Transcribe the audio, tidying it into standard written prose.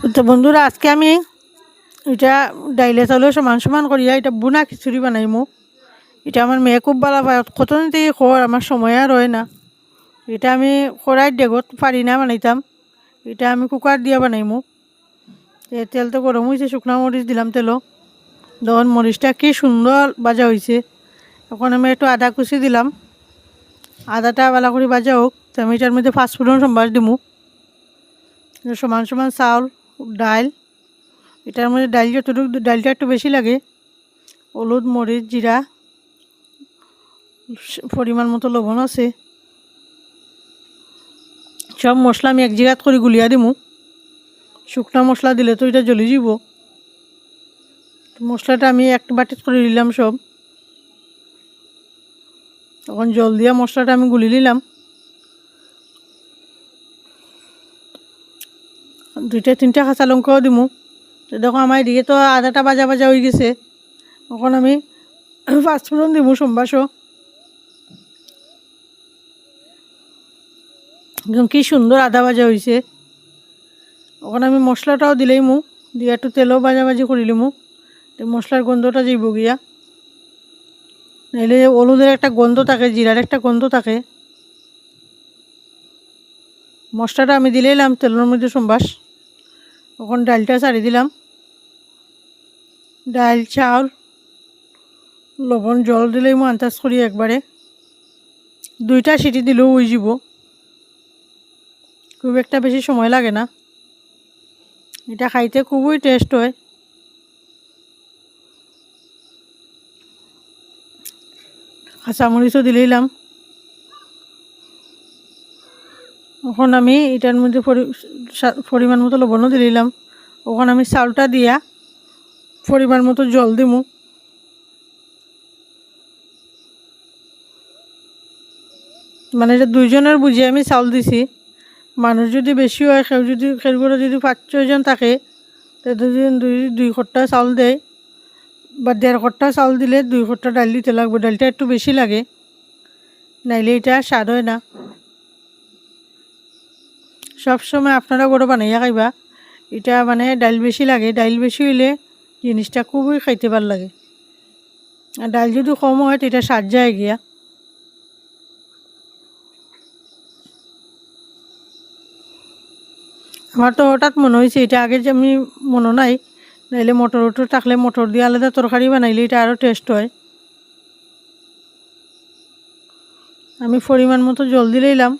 তো বন্ধুরা, আজকে আমি এটা ডাইলে চাউলে সমান সমান করিয়া এটা বুনা খিচুড়ি বানাইমু। এটা আমার মেয়ে খুব ভালো পায়, কতদিন থেকে খর আমার সময় আর হয় না। এটা আমি খরাই ডেগত পারি না বানাইতাম, এটা আমি কুকার দিয়া বানাইমু। তেল তো গরম হয়েছে, শুকনো মরিচ দিলাম তেলও, তখন মরিচটা কি সুন্দর ভাজা হয়েছে। এখন আমি একটু আদা কুচি দিলাম, আদাটা ভালো করে ভাজা হোক। তো আমি এটার মধ্যে পাঁচফোড়ন সম্বাস দিমু, সমান সমান চাউল ডাল। এটার মধ্যে ডাল যতটুকু, ডালটা একটু বেশি লাগে, হলুদ মরিচ জিরা, পরিমাণ মতো লবণ আছে। সব মশলা আমি এক জায়গাত করে গুলিয়া দিমু। শুকনা মশলা দিলে তো এটা জ্বলি যাব। মশলাটা আমি এক বাটিত করে দিলাম সব। তখন জল দিয়া মশলাটা আমি গুলি নিলাম। দুইটা তিনটা কাঁচা লঙ্কাও দিমু। তো দেখো আমার এদিকে তো আদাটা ভাজা ভাজা হয়ে গেছে। এখন আমি পাঁচফোড়ন দিমু সম্বাসও। একদম কি সুন্দর আদা ভাজা হয়েছে। এখন আমি মশলাটাও দিলেইমু, দিয়ে একটু তেলও ভাজাভাজি করিলিমু। মশলার গন্ধটা যাইব গিয়া, নাইলে হলুদের একটা গন্ধ থাকে, জিরার একটা গন্ধ থাকে। মশলাটা আমি দিলেইলাম তেলের মধ্যে সম্বাস। এখন ডালটা ছাড়ি দিলাম, ডাল চাউল লবণ জল দিলেই মো আন্দাজ করি একবারে। দুইটা সিটি দিলেও হয়ে যাব, খুব একটা বেশি সময় লাগে না। এটা খাইতে খুবই টেস্ট হয়। কাঁচামরিচও দিলেইলাম। এখন আমি এটার মধ্যে পরিমাণ মতো লবণও দিলাম। ওখানে আমি চাউলটা দিয়া পরিমাণ মতো জল দিমু। মানে এটা দুইজনের বুঝিয়ে আমি চাউল দিছি। মানুষ যদি বেশি হয়, কেউ যদি খেরগুলো যদি 5-6জন থাকে, তো দুই খট্টা চাউল দেয়, বা 1.5 খট্টা চাউল দিলে 2 খট্টা ডাল দিতে লাগবে। ডালটা একটু বেশি লাগে, নাইলে এটা স্বাদ হয় না। সবসময় আপনারা গরু বানাইয়া খাইবা, এটা মানে ডাল বেশি লাগে। ডাল বেশি হইলে জিনিসটা খুবই খাইতে ভাল লাগে। আর ডাল যদি কম হয় তো এটা স্বাদ যায় গিয়া। আমার তো হঠাৎ মনে হয়েছে, এটা আগে যে আমি মনে নাই, নাইলে মটর থাকলে মটর দিয়ে আলাদা তরকারি বানাইলে এটা আরও টেস্ট হয়। আমি পরিমাণ মতো জল দিলেইলাম।